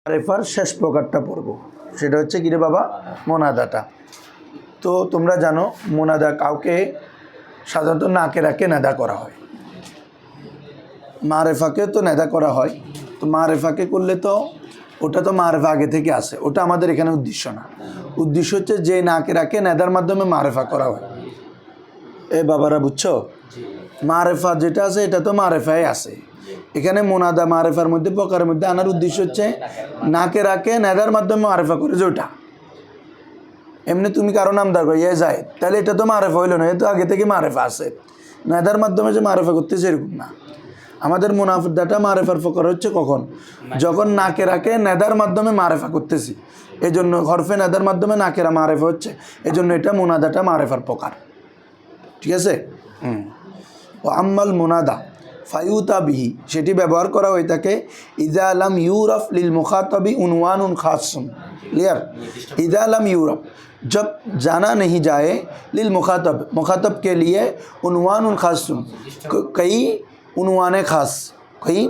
মারেফার শেষ প্রকারটা পড়ব, সেটা হচ্ছে কি রে বাবা, মোনাদাটা। তো তোমরা জানো মোনাদা কাউকে সাধারণত নাকেরাকে নেদা করা হয়, মারেফাকে তো নেদা করা হয়। তো মারেফাকে করলে তো ওটা তো মারেফা আগে থেকে আসে, ওটা আমাদের এখানে উদ্দেশ্য না। উদ্দেশ্য হচ্ছে যে নাকেরাকে নেদার মাধ্যমে মারেফা করা হয়। এ বাবারা বুঝছো, মারেফা যেটা আছে এটা তো মারেফায় আছে। এখানে মোনাদা মারেফার মধ্যে প্রকারের মধ্যে আনার উদ্দেশ্য হচ্ছে নাকেরাকে নেদার মাধ্যমে মারেফা করে যে ওটা। এমনি তুমি কারো নাম দাঁড় ইয়ে যায়, তাহলে এটা তো মারেফা হইল না, এটা তো আগে থেকে মারেফা আছে। নেদার মাধ্যমে যে মারেফা করতেছে এরকম না। আমাদের মুনাফাদাটা মারেফার প্রকার হচ্ছে কখন, যখন নাকেরাকে নেদার মাধ্যমে মারেফা করতেছি, এই জন্য হরফে নেদার মাধ্যমে নাকেরা মারেফা হচ্ছে, এই জন্য এটা মুনাদাটা মারেফার প্রকার। ঠিক আছে। ও আম্মাল মুনাদা ফায়ুতা বিহি, সেটি ব্যবহার করা হয়ে থাকে ইজা আলাম ইউরফ লিল মুখাতবি উনওয়ানুন খাসুন। क्लियर। इज़ा लम यूरफ, जब जाना नहीं जाए लिल मुखातब, मुखातब के लिए उनवान खासुन, कई उनवान खास, कई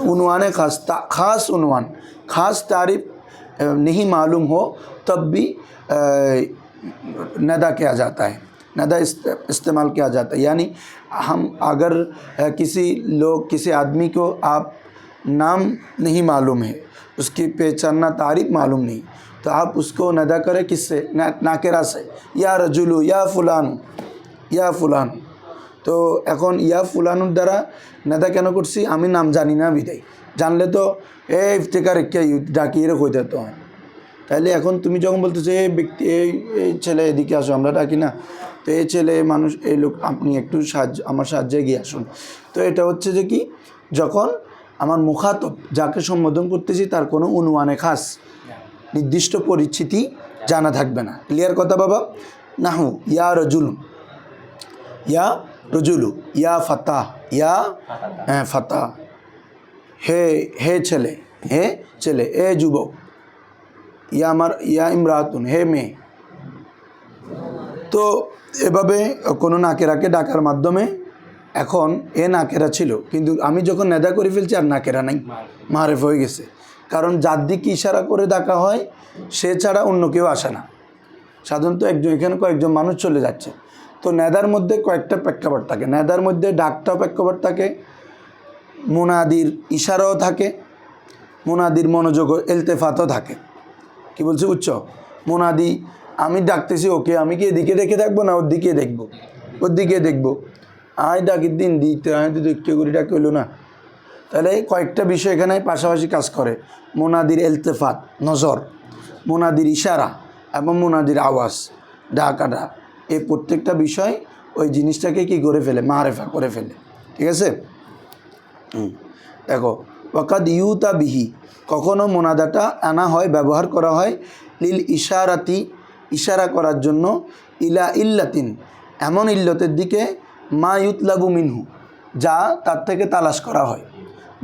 उनवान खास, खास उनवान, खास तारीफ नहीं मालूम हो तब भी नदा किया जाता है, नदा इस्तेमाल किया जाता है। यानी हम अगर किसी लोग किसी आदमी को आप नाम नहीं मालूम है, उसकी पहचानना तारीफ मालूम नहीं, तो आप उसको नदा करें किससे, नाकेरा से, या रजुलु या फुलानु, या फुलानु। तो এখন ইয়া ফুলানুর দ্বারা নেদা কেন করছি, আমি নাম জানি না বিদায়, জানলে তো এই ইফতেকার কে ডাকিয়ে কই দিতে হয়। তাহলে এখন তুমি যখন বলতেছো এই ব্যক্তি এই ছেলে এদিকে আসো, আমরা ডাকি না, তো এই ছেলে মানুষ এই লোক, আপনি একটু সাহায্য আমার সাহায্যে গিয়ে আসুন। তো এটা হচ্ছে যে কি, যখন আমার মুখাতব যাকে সম্বোধন করতেছি তার কোনো উনওয়ানে খাস নির্দিষ্ট পরিচিতি জানা থাকবে না। ক্লিয়ার কথা বাবা। নাহু ইয়া রজুল, ইয়া রজুলু, ইয়া ফাতা, ইয়া ফাতা, হে হে ছেলে, হে ছেলে, এ যুবক, ইয়া আমার, ইয়া ইমরাতুন, হে মেয়ে। তো এভাবে কোনো নাকেরাকে ডাকার মাধ্যমে, এখন এ নাকেরা ছিল কিন্তু আমি যখন নেদা করে ফেলছি আর নাকেরা নাই, মারেফ হয়ে গেছে। কারণ যার দিকে ইশারা করে ডাকা হয় সে ছাড়া অন্য কেউ আসে না। সাধারণত একজন, এখানে কয়েকজন মানুষ চলে যাচ্ছে, তো নেদার মধ্যে কয়েকটা প্রেক্ষাপট থাকে। নেদার মধ্যে ডাকটাও প্রেক্ষাপট থাকে, মুনাদির ইশারাও থাকে, মুনাদির মনোযোগ এলতেফাতও থাকে। কি বলছি বুঝছো, মুনাদি আমি ডাকতেছি ওকে, আমি কি এদিকে দেখে থাকবো না ওর দিকে দেখবো, ওর দিকে দেখবো, আয় ডাকির দিন দিতে আয় তো দেখতে করি ডাক হইলো না। তাহলে কয়েকটা বিষয় এখানে পাশাপাশি কাজ করে, মোনাদির এলতেফাত নজর, মোনাদির ইশারা এবং মোনাদির আওয়াজ ডাকাটা, এই প্রত্যেকটা বিষয় ওই জিনিসটাকে কি করে ফেলে, মারেফা করে ফেলে। ঠিক আছে। দেখো ওয়াকাদ ইউতা বিহি, কখনো মোনাদাটা আনা হয়, ব্যবহার করা হয় লিল ইশারাতি, ইশারা করার জন্য, ইলা ইল্লাতিন, এমন ইল্লতের দিকে, মা ইউতলাবু মিনহু, যা তার থেকে তালাশ করা হয়।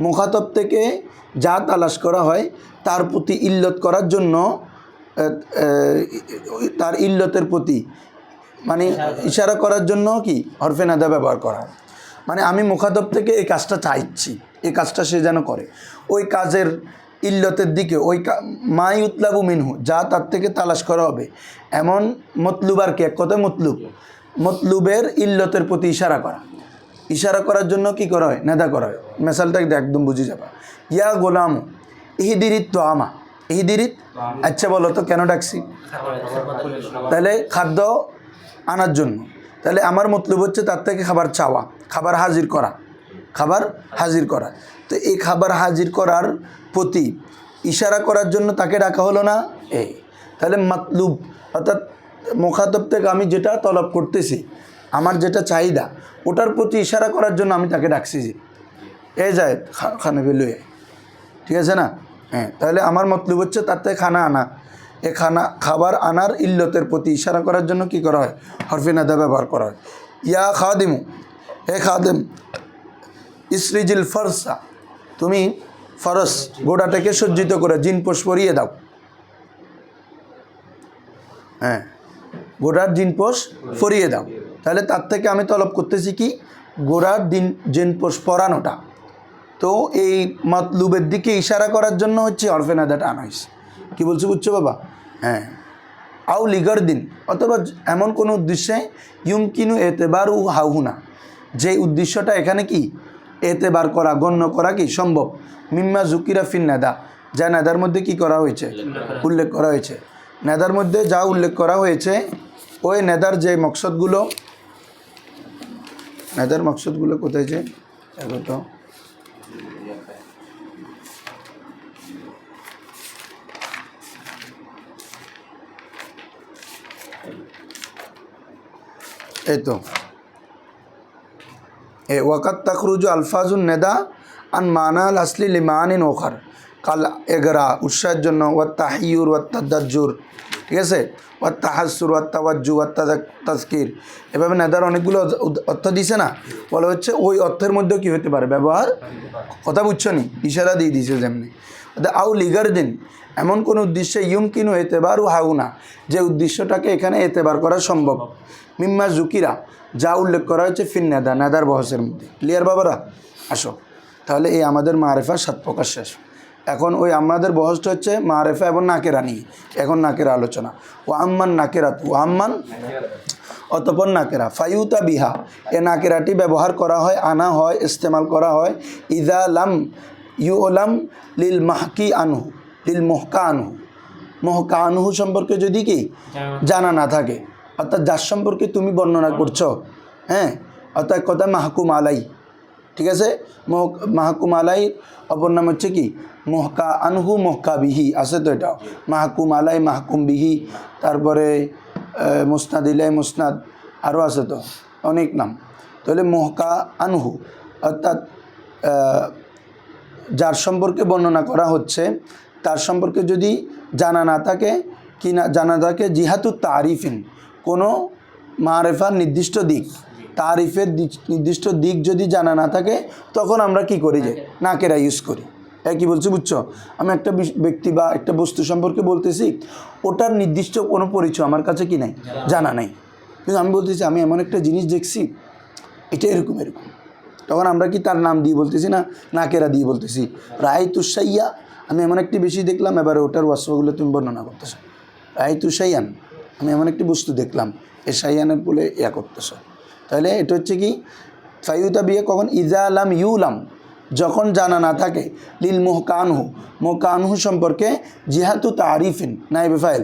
মুখাতব থেকে যা তালাশ করা হয় তার প্রতি ইল্লত করার জন্য, তার ইল্লতের প্রতি মানে ইশারা করার জন্য কি হরফে নাদা ব্যবহার করা হয়। মানে আমি মুখাতব থেকে এই কাজটা চাইছি, এই কাজটা সে যেন করে, ওই কাজের ইল্লতের দিকে, ওই মা ইউতলাবু মিনহু, যা তার থেকে তালাশ করা হবে, এমন মতলুব, আর কি এক কথায় মতলুব, মতলুবের ইল্লতের প্রতি ইশারা করা। ইশারা করার জন্য কি করা হয়, নেদা করা হয়। মেসালটা একদম বুঝে যাবা। ইয়া গোলামু ইহিদিরিত তো আমা, ইহিদিরিত, আচ্ছা বলো তো কেন ডাকছি, তাহলে খাদ্য আনার জন্য। তাহলে আমার মতলব হচ্ছে তার থেকে খাবার চাওয়া, খাবার হাজির করা, খাবার হাজির করা। তো এই খাবার হাজির করার প্রতি ইশারা করার জন্য তাকে ডাকা হলো না এই। তাহলে মতলুব অর্থাৎ মুখাতব থেকে আমি যেটা তলব করতেছি, আমার যেটা চাহিদা, ওটার প্রতি ইশারা করার জন্য আমি তাকে ডাকছি যে এ যায় খানা বেলু। ঠিক আছে না। হ্যাঁ, তাহলে আমার মতলব হচ্ছে তার থেকে খানা আনা, এ খাবার আনার ইল্লতের প্রতি ইশারা করার জন্য কি করা হয়, হরফে নাদা ব্যবহার করা হয়। ইয়া খাদিমু, হে খাদেম, ইসরিজিল ফরসা, তুমি ফরস গোড়াটাকে সজ্জিত করে জিনপোষ পরিয়ে দাও। হ্যাঁ, গোড়ার জিনপোষ পরিয়ে দাও। তাহলে তার থেকে আমি তলব করতেছি কি, গোড়ার জিনপোষ পরানোটা। তো এই মতলুবের দিকে ইশারা করার জন্য হচ্ছে হরফে নাদাটা আনা হয়েছে। কী বলছো বুঝছো বাবা? হ্যাঁ, আউ লিগার দিন, অথবা এমন কোনো উদ্দেশ্যে ইউমকিনু এতেবারু হাউহুনা, যে উদ্দেশ্যটা এখানে কি এতেবার করা, গণ্য করা কি সম্ভব, মিম্মা জুকিরা ফিন নাদা, যা নাদার মধ্যে কি করা হয়েছে, উল্লেখ করা হয়েছে। নেদার মধ্যে যা উল্লেখ করা হয়েছে ওই নেদার যে মকসদগুলো, নেদার মকসদগুলো কোথায় যে তো এই তো এ ওয়াকাত তখরুজু আলফাজুন নেদা আন মানাল আসলি লিমানিন ওখার, কাল এগরা উৎসাহের জন্য, ওয়াত তাহিয়ুর ওয়াত তাদাজ্জুর, ঠিক আছে, ওয়াত তাহাসসুর ওয়াত তাওয়াজ্জু ওয়াত তাজকির, এভাবে নেদার অনেকগুলো অর্থ দিছে না, বলা হচ্ছে ওই অর্থের মধ্যেও কী হতে পারে ব্যবহার, কথা বুঝছো নি, ইশারা দিয়ে দিছে যেমনি। আউ লিগার দিন, এমন কোন উদ্দেশ্যে ইউমকিনু এতেবারু হাউনা, যে উদ্দেশ্যটাকে এখানে এতেবার করা সম্ভব, মিম্মা জুকিরা, যা উল্লেখ করা হয়েছে ফিন নেদা, নেদার বহসের মধ্যে। ক্লিয়ার বাবারা? আসো তাহলে এই আমাদের মারেফা 7 প্রকার শেষ। এখন ওই আমাদের বহসটা হচ্ছে মারেফা এবং নাকেরা নিয়ে, এখন নাকেরা আলোচনা। ও আম্মান নাকেরাত, ও আম্মান অতপর নাকেরা, ফায়ুতা বিহা, এ নাকেরাটি ব্যবহার করা হয়, আনা হয়, ইস্তেমাল করা হয়, ইদা লাম ইউলাম লিল মাহকি আনহু, লিল মহকা আনহু, মহকা আনহু সম্পর্কে যদি কি জানা না থাকে, অর্থাৎ যার সম্পর্কে তুমি বর্ণনা করছো, হ্যাঁ, অর্থাৎ কথা মাহকুম আলাই, ঠিক আছে, মাহকুম আলাই অপর নাম হচ্ছে কি মহকা আনহু, মহকা বিহি, আছে তো এটাও, মাহকুম আলাই, মাহকুম বিহি, তারপরে মুসনাদ ইলাই, মুসনাদ, আরও আছে তো অনেক নাম। তাহলে মহকা আনহু অর্থাৎ যার সম্পর্কে বর্ণনা করা হচ্ছে তার সম্পর্কে যদি জানা না থাকে, কি না জানা থাকে, জিহাতু তারিফিন, কোনো মারেফার নির্দিষ্ট দিক, তারিফের নির্দিষ্ট দিক যদি জানা না থাকে, তখন আমরা কি করি, যে নাকেরা ইউজ করি। কি বলছি বুঝছো? আমি একটা ব্যক্তি বা একটা বস্তু সম্পর্কে বলতেছি, ওটার নির্দিষ্ট কোনো পরিচয় আমার কাছে কি নাই, জানা নাই, কিন্তু আমি বলতেছি আমি এমন একটা জিনিস দেখছি, এটা এরকম এরকম, তখন আমরা কি তার নাম দিয়ে বলতেছি না, নাকেরা দিয়ে বলতেছি। রায় তুষাইয়া, আমি এমন একটি বেশি দেখলাম, এবারে ওটার ওয়াসফগুলো তুমি বর্ণনা করতেছো। রায় তুষাইয়ান, আমি এমন একটি বস্তু দেখলাম, এ সাইয়ানের বলে ইয়া করতেছো। তাহলে এটা হচ্ছে কি ফায়ুতা বিয়ে কখন, ইজা আলাম ইউলাম, যখন জানা না থাকে, লিল মোহকানহু, মোহকানহু সম্পর্কে, জিহাতু তারিফিন নাইবে ফাইল,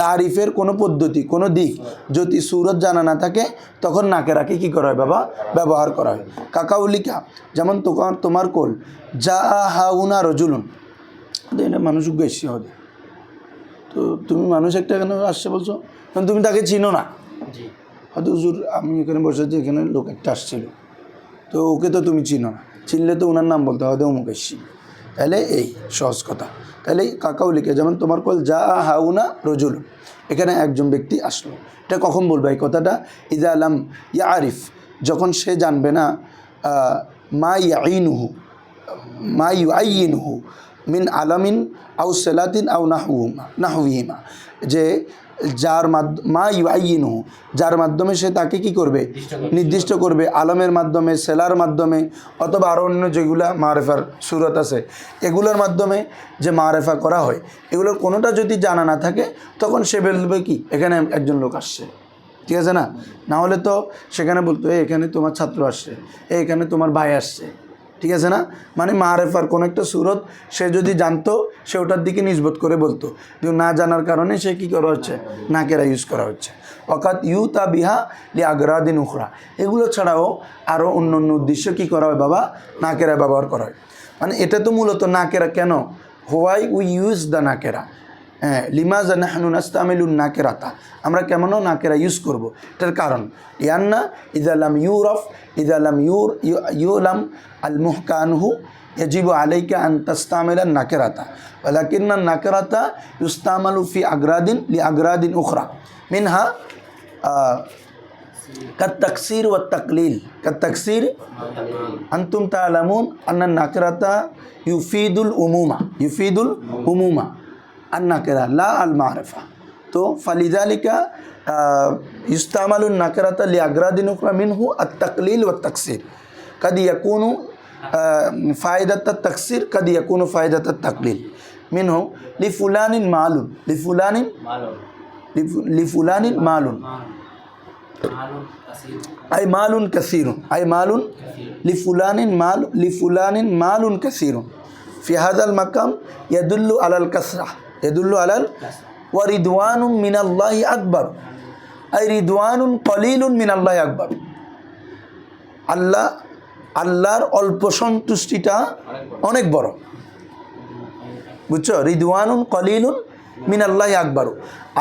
তারিফের কোনো পদ্ধতি, কোনো দিক যদি সুরত জানা না থাকে, তখন নাকেরাকে কী করা হয় বাবা, ব্যবহার করা হয়। কাকাউলিকা, যেমন তোমার কোল, যা হাউনা রজুলুন, এটা মানুষ বেশি হবে, তো তুমি মানুষ একটা কেন আসছে বলছো, কারণ তুমি তাকে চিনো না, হয়তো হুজুর আমি এখানে বসে আছি, এখানে লোক একটা আসছিল, তো ওকে তো তুমি চিনো না, চিনলে তো ওনার নাম বলতে হবে, অমুক এসছি, তাহলে এই সহজ কথা। তাহলে কাকাও লিখে, যেমন তোমার কল যা হাউনা রজুল, এখানে একজন ব্যক্তি আসলো, এটা কখন বলবে এই কথাটা, ইদা আলাম ইয়া আরিফ, যখন সে জানবে না, মা ইয়াইনুহু, মা ইউআইনুহু মিন আলামিন আউ সেলাতিন আউ নাহউহিমা, যে যার মা ইউআইনুহু, যার মাধ্যমে সে তাকে কি করবে, নির্দিষ্ট করবে, আলমের মাধ্যমে, সেলার মাধ্যমে, অথবা আরও অন্য যেগুলা মারেফার সুরত আছে, এগুলোর মাধ্যমে যে মারেফা করা হয়, এগুলোর কোনোটা যদি জানা না থাকে, তখন সে বলবে কি এখানে একজন লোক আসছে, ঠিক আছে না, না হলে তো সেখানে বলতো এখানে তোমার ছাত্র আসছে, এখানে তোমার ভাই আসছে, ঠিক আছে না, মানে মারেফার কোনো একটা সুরত সে যদি জানতো, সে ওটার দিকে নিসবত করে বলতো, কিন্তু না জানার কারণে সে কী করা হচ্ছে, নাকেরা ইউজ করা হচ্ছে। অকাত ইউ তা বিহা লি আগ্রাদিন উখরা, এগুলো ছাড়াও আরও অন্য অন্য উদ্দেশ্য কী করা হয় বাবা, নাকেরা ব্যবহার করা হয়। মানে এটা তো মূলত নাকেরা কেন, হোয়াই উই ইউজ দ্য নাকেরা, হ্যাঁ, লিমাজা নাহনু নাস্তামিলুন নাকেরাতা, আমরা কেমনও নাকেরা ইউজ করব, এটার কারণ ইয়ান্না ইদালাম ইউরফ, ইদালাম ইউলাম আল মুহকানহু ইয়াজিবু আলাইকা আন তাস্তামিলা নাকেরাতা, ওয়ালাকিন্না নাকেরাতা ইউস্তামালু ফি আগ্রাদিন লি আগ্রাদিন উখরা মিনহা কাত্তাকসির ওয়া তাকলিল। কাত্তাকসির আনতুম তা'লামুন আন্না নাকেরাতা ইউফিদুল উমুমা, ইউফিদুল উমুমা আন-নাকেরা লা আল মারিফা, তো ফালিযালিকা ইস্তামালুন নাকেরাতা লি আগ্রাদিন উখরা মিনহু আত-তাকলিল ওয়া তাকসির, কাদ ইয়াকুনু ফায়দাত তাকসির কাদ ইয়াকুনু ফায়দাত তাকলিল মিনহু লিফুলানিন মালুন লিফুলানিন মালুন أي مال كثير أي مال لفلان مال كثير في هذا المقام يدل على الكثرة ورضوان من الله أكبر أي رضوان قليل من الله أكبر আল্লাহর অল্প সন্তুষ্টিটা অনেক বড়, বুঝছো? রিদওয়ানুন কলিলুন মিনাল্লাহি আকবার,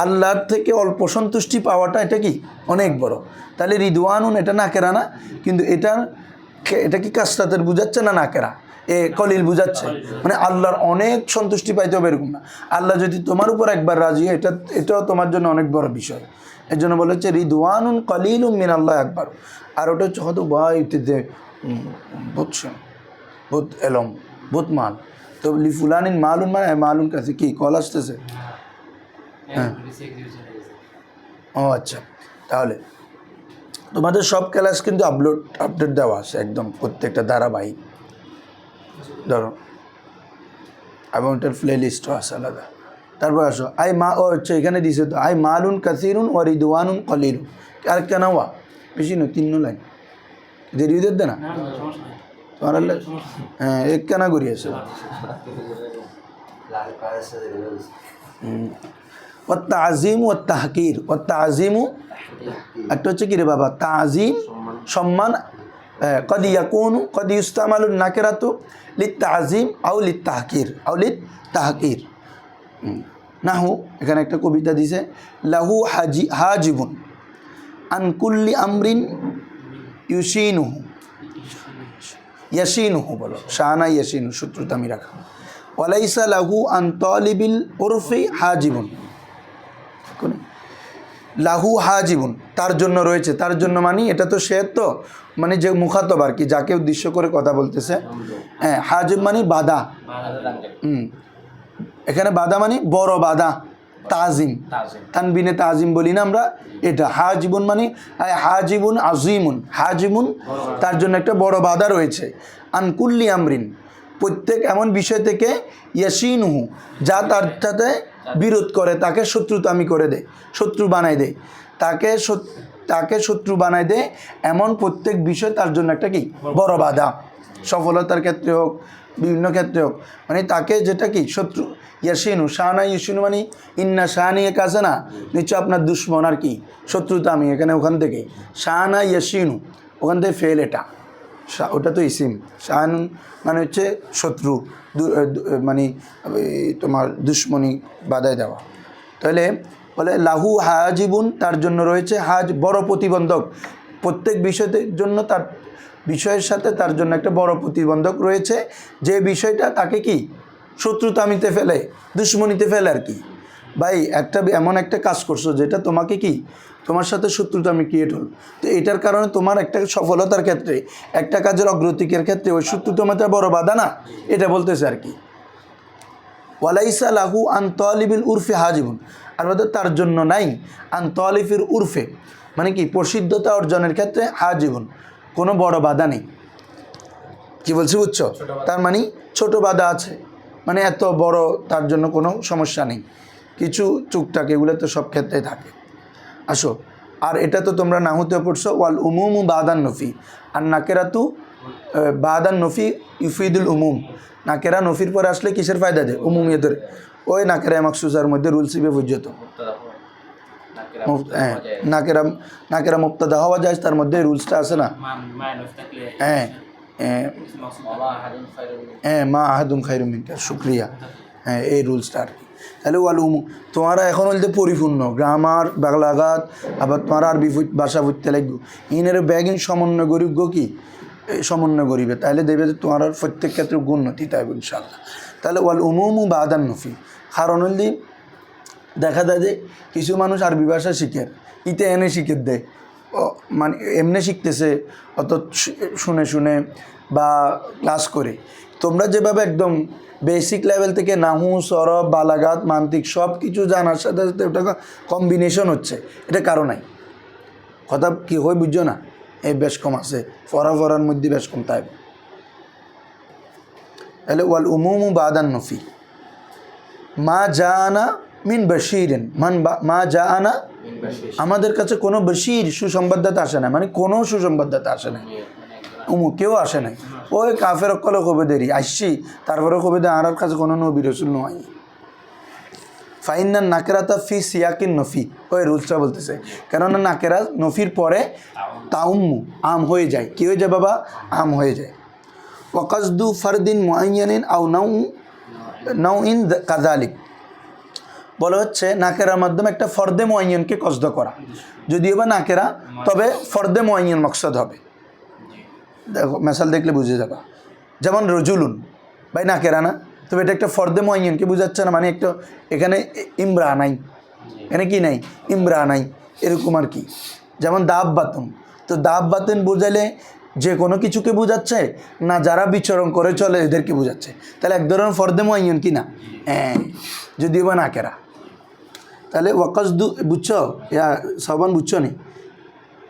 আল্লাহর থেকে অল্প সন্তুষ্টি পাওয়াটা এটা কি অনেক বড়। তাহলে রিদওয়ানুন এটা নাকেরা না, কিন্তু এটা কি কাসরাতের বুঝাচ্ছে না নাকেরা, কলিল বুঝাচ্ছে, মানে আল্লাহর অনেক সন্তুষ্টি পাইতে হবে এরকম না। আল্লাহ যদি তোমার উপর একবার রাজি হয় এটাও তোমার জন্য অনেক বড় বিষয়। এর জন্য বলা হচ্ছে রিদওয়ানুন কলিলুন মিনাল্লাহি আকবার। আর ওটা হচ্ছে হয়তো ভাইতে বুঝছো বহুত এলম বহুত মাল, তো লিফুলানিন মালুন মানে মালুন কাছে কি কল আসতেছে? হ্যাঁ, ও আচ্ছা। তাহলে তোমাদের সব ক্লাস কিন্তু আপডেট দেওয়া আছে একদম, প্রত্যেকটা ধারাবাহিক ধরো, এবং ওটার প্লে লিস্টও আছে আলাদা। তারপর আসো ও হচ্ছে এখানে দিছে তো মালুন কাসিরুন ও রিদওয়ানুন কলিলুন, আর কেন বেশি নয়, 3 লাইন দেরি হইতে না তোমার। হ্যাঁ, এক কেনা করিয়েছে তাজিম ও তাহকির। ও তাজিমু একটা হচ্ছে কি রে বাবা, তাজিম সম্মান, কদ ইয়াকুনু কদ ইস্তামালুন নাকিরাতু লিত-তাজিম আও লিত-তাহকির নাহু। এখানে একটা কবিতা দিছে, লাহু হাজিবুন আন কুল্লি আমরিন ইয়াসিনুহু বলো, শানা ইয়াসিনু সূত্রটা আমি রাখা। ওয়ালাইসা লাহু আন তালিবিল উরফি হাজিবুন, লাহু হাজিবুন তার জন্য রয়েছে, তার জন্য মানে এটা তো সে তো মানে যে মুখাতব আর কি, যাকে উদ্দেশ্য করে কথা বলতেছে। হ্যাঁ, হাজিব মানে বাধা, এখানে বাধা মানে বড় বাধা, তাজিম তানবিনে তাজিম বলি না আমরা, এটা হাজিবুন মানে হাজিবুন আজিমুন, হাজিবুন তার জন্য একটা বড় বাধা রয়েছে। আনকুল্লি আমরিন প্রত্যেক এমন বিষয় থেকে, ইয়াসিনুহু যা তার সাথে বিরোধ করে, তাকে শত্রুতামি করে দেয়, শত্রু বানায় দেয়, তাকে শত্রু বানায় দেয়, এমন প্রত্যেক বিষয় তার জন্য একটা কি বড় বাধা, সফলতার ক্ষেত্রে হোক বিভিন্ন ক্ষেত্রে হোক, মানে তাকে যেটা কি শত্রু। ইয়াসিনু শানা ইয়াসিনু মানে ইন্না শানি এক আছে না, নিশ্চয় আপনার দুশ্মন আর কি শত্রুতা, আমি এখানে ওখান থেকে শানা ইয়াসিনু, ওখান থেকে ফেল, এটা ওটা তো ইসিম, শান মানে হচ্ছে শত্রু, মানে তোমার দুশ্মনী বাধায় দেওয়া। তাহলে বলে লাহু হাজিবুন তার জন্য রয়েছে বড় প্রতিবন্ধক, প্রত্যেক বিষয়ের জন্য তার বিষয়ের সাথে তার জন্য একটা বড় প্রতিবন্ধক রয়েছে, যে বিষয়টা তাকে কি শত্রুতামিতে ফেলে, দুশ্মনীতে ফেলে আর কি। ভাই এমন একটা কাজ করছো যেটা তোমাকে কি তোমার সাথে শত্রুতামি ক্রিয়েট হল, তো এটার কারণে তোমার একটা সফলতার ক্ষেত্রে, একটা কাজের অগ্রতিকের ক্ষেত্রে ওই শত্রুতামিটা বড় বাধা না, এটা বলতেছে আর কি। ওয়ালাইসা লাহু আন তালিবিল উরফে হাজিবুন, আর তার জন্য নাই আন তালিফির উরফে মানে কি প্রসিদ্ধতা অর্জনের ক্ষেত্রে হাজিবুন কোনো বড় বাধা নেই। কি বলছি বুঝছো? তার মানে ছোট বাধা আছে, মানে এত বড় তার জন্য কোনো সমস্যা নেই, কিছু টুকটাক এগুলো তো সব ক্ষেত্রে থাকে। আসো, আর এটা তো তোমরা নাহুতে পড়ছো, ওয়াল উমুমু বাদান নফি, আর নাকেরাতু বাদান নফি ইউফিদুল উমুম, নাকেরা নফির পরে আসলে কিসের ফায়দা দেয়? উমুমিয়তের। ওই নাকেরা মাকসুসার মধ্যে রুল সিবে বুঝতো, হ্যাঁ নাকেরা মুবতাদা হওয়া যায়, তার মধ্যে রুলসটা আছে না। হ্যাঁ মা আহাদুম খায়রুম মিনকা, শুক্রিয়া। হ্যাঁ, এই রুলসটা আর কি। তাহলে তোমারা এখন হলতে পরিপূর্ণ গ্রামার বাংলাঘাত, আবার তোমার আরবি ভাষা বুঝতে লাগবে, ইনের ব্যাগিন সমন্বয় গরিব কি সমন্বয় করিবে, তাহলে দেবে যে তোমার প্রত্যেক ক্ষেত্রে উন্নতি তাইব ইনশাল্লাহ। তাহলে ওয়াল উমুমু বাদান নফি, কারণ হলি দেখা যায় যে কিছু মানুষ আরবি ভাষা শিখে ইতে এনে শিখে দেয়, মানে এমনি শিখতেছে অত শুনে শুনে বা ক্লাস করে। তোমরা যেভাবে একদম বেসিক লেভেল থেকে নাহু সরব বালাগাত মান্তিক সব কিছু জানার সাথে সাথে ওটা কম্বিনেশন হচ্ছে, এটা কারণ নাই, কথা কি হয় বুঝছো না? এই বেশ কম আছে, ফরার মধ্যে বেশ কম তাই। তাহলে ওয়াল উমুমু বাদান নফি, মা জানা মিন বশিরেন মা জানা, আমাদের কাছে কোনো বশির সুসংবাদদাতা আসে না, মানে কোনো সুসংবাদদাতা আসে না, কেউ আসে নাই। ওই কাফের অকলে কবে দেরি আসছি, তারপরে কবে দে আর কাছে কোনো নবী রসুল নয়। ফাইন্না নাকেরাতা ফি সিয়াকিন নফি, ওই রুলসটা বলতেছে, কেননা নাকেরা নফির পরে তাউম্মু আম হয়ে যায়। কী হয়ে যায় বাবা? আম হয়ে যায়। ওয়াকাসদু ফারদিন মুআইয়ানিন আও নাও ইন কাযালিক, বলা হচ্ছে নাকেরার মাধ্যমে একটা ফর্দে মুআইয়ানকে কসদ করা, যদিও বা নাকেরা, তবে ফর্দে মুআইয়ান মকসদ হবে। দেখো মেসাল দেখলে বুঝে যাবা, যেমন রজুলুন ভাই নাকেরা না, তবে এটা একটা ফর্দে মুআইয়ানকে বোঝাচ্ছে না, মানে একটা এখানে ইমরা নাই, এখানে কি নাই? ইমরা নাই, এরকম আর কি। যেমন দাব্বাতুন, তো দাব্বাতুন বোঝালে যে কোনো কিছুকে বোঝাচ্ছে না, যারা বিচরণ করে চলে এদেরকে বোঝাচ্ছে, তাহলে এক ধরনের ফর্দে মুআইয়ান কি না? হ্যাঁ, যদিও বা নাকেরা। তাহলে ওয়াকাসদু, বুঝছো ইয়া সবান, বুঝছো নি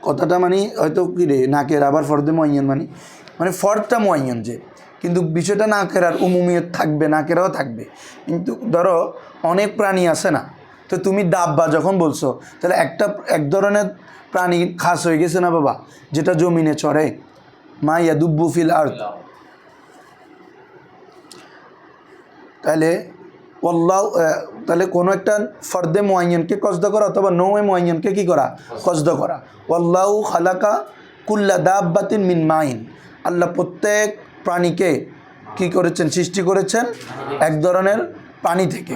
কথাটা? মানে হয়তো কি রে নাকের আবার ফর্দে মুআইয়ান, মানে ফর্দটা মুআইয়ান যে, কিন্তু বিষয়টা নাকেরার উমুমিয়ত থাকবে, নাকেরাও থাকবে। কিন্তু ধরো অনেক প্রাণী আছে না, তো তুমি দাব্বা যখন বলছো, তাহলে এক ধরনের প্রাণী খাস হয়ে গেছে না বাবা, যেটা জমিনে চড়ে, মা ইয়াদুব্বু ফিল আরদ। তাহলে তাহলে কোনো একটা ফর্দে মুআইয়ানকে কসদ করা অথবা নৌয়ে মুআইয়ানকে কী করা? কসদ করা। ওয়াল্লাহু খালাকা কুল্লা দাব্বাতিন মিন মাইন, আল্লাহ প্রত্যেক প্রাণীকে কি করেছেন? সৃষ্টি করেছেন এক ধরনের পানি থেকে।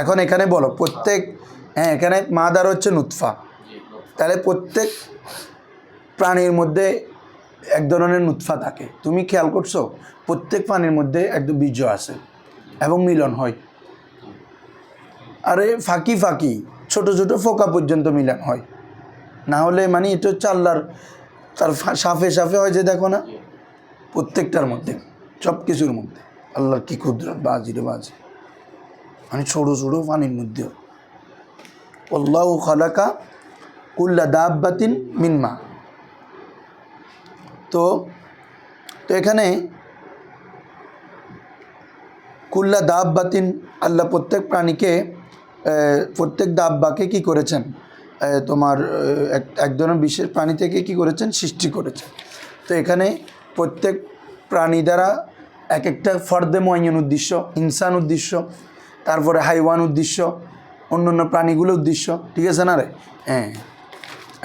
এখন এখানে বলো প্রত্যেক, হ্যাঁ এখানে মাদার হচ্ছে নুতফা, তাহলে প্রত্যেক প্রাণীর মধ্যে এক ধরনের নুতফা থাকে। তুমি খেয়াল করছো প্রত্যেক প্রাণীর মধ্যে একদম বীর্য আছে এবং মিলন হয়। আরে ফাঁকি ফাঁকি ছোট ছোট ফোকা পর্যন্ত মিলন হয়, না হলে মানে এটা হচ্ছে আল্লাহর, তার সাফে সাফে হয় যে, দেখো না প্রত্যেকটার মধ্যে, সব কিছুর মধ্যে আল্লাহর কি কুদরত, বাজিরে বাজি, মানে ছোটো ছোটো পানির মধ্যেও। আল্লাহু খালাকা কুল্লা দাব্বাতিন মিন মা। তো এখানে কুল্লা দাব্বাতিন, আল্লাহ প্রত্যেক প্রাণীকে, প্রত্যেক দাব্বাকে কি করেছেন? তোমার এক ধরনের বিশেষ প্রাণী থেকে কি করেছেন? সৃষ্টি করেছেন। তো এখানে প্রত্যেক প্রাণী দ্বারা এক একটা ফর্দে মুআইয়ান উদ্দেশ্য, ইনসান উদ্দেশ্য, তারপরে হাইওয়ান উদ্দেশ্য, অন্য অন্য প্রাণীগুলো উদ্দেশ্য, ঠিক আছে না রে? হ্যাঁ,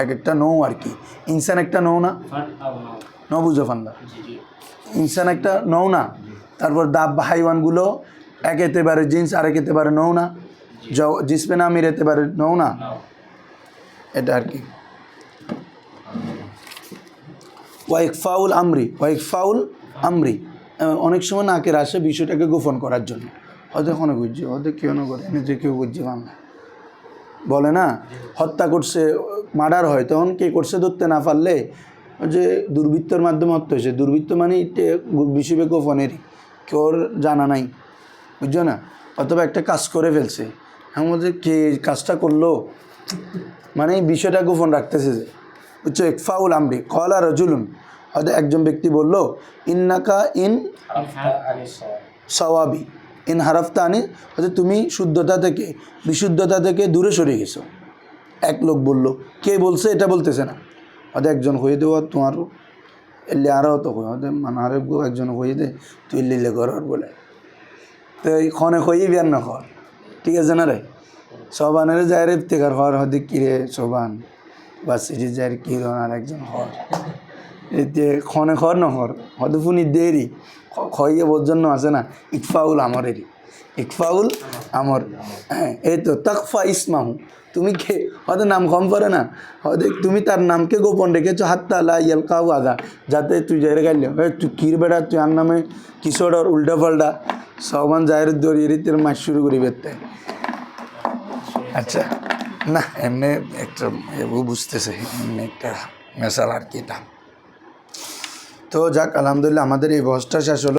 এক একটা নৌ আর কি। ইনসান একটা নৌ না, বুঝো ফান্ডা, ইনসান একটা নৌ না, তারপর হাইওয়ানগুলো এক এতে পারে জিন্স, আরেক এতে পারে নৌ না, জিসমে নামির এতে পারে নৌ না, এটা আর কি। ওয়াইকফাউল আমরি, অনেক সময় নাকের আসে বিষয়টাকে গোপন করার জন্য, হয়তো কোনো বুঝছি, হয়তো কেউ না করে নিজে কেউ বুঝছি বাংলা বলে না, হত্যা করছে, মার্ডার হয়, তখন কে করছে ধরতে না পারলে যে দুর্বৃত্তর মাধ্যমে হত্যা হয়েছে। দুর্বৃত্ত মানে বিষয় গোপনেরই, কেউর জানা নাই, বুঝছো না? অথবা একটা কাজ করে ফেলছে, আমাদের কে কাজটা করলো, মানে বিষয়টা গোপন রাখতেছে যে, বুঝছো? ইকফাউল আমরি কলা রাজুলুন, হয়তো একজন ব্যক্তি বলল, ইন্নাকা ইন সাওয়াবি ইন হারাফতা আনি, হয়তো তুমি শুদ্ধতা থেকে, বিশুদ্ধতা থেকে দূরে সরে গেছো। এক লোক বলল, কে বলছে এটা বলতেছে না, হয়তো একজন হয়ে দেওয়া তোমার এলে আরও তো হয়তো মানে আরেক একজন হয়ে দে তুই লিলে কর বলে, তো এই ক্ষণে হয়েই বিয়ার না কর, ঠিক আছে না রে? সবানের যায় রে ইফতেখার হওয়ার, হয়তো কিরে সোবান বা সিটি যায় কি আর একজন হর, এতে ক্ষণে খর ন হর, হয়তো ফুনি দেরি খইয়ে বোর জন্য আছে না, ইকফাউল আমরেরই, ইকফাউল আমর। হ্যাঁ, এই তো তাকফা ইসমাহু, তুমি কে হয়তো নাম কম করে না, হয়তো তুমি তার নামকে গোপন রেখেছো, হাত্তা লা ইয়ালকাউ আদা, যাতে তুই যাই গাইলে তুই কির বেড়া, তুই আর নামে কিশোর আর উল্টা পাল্টা সবান যায়ের দরিয়ে তোর মাছ শুরু করি বেরতে। আচ্ছা, না এমনি একটা বুঝতেছে, এমনি একটা মেশাল আর কি এটা। তো যাক, আলহামদুলিল্লাহ আমাদের এই বয়সটা শেষ হলো।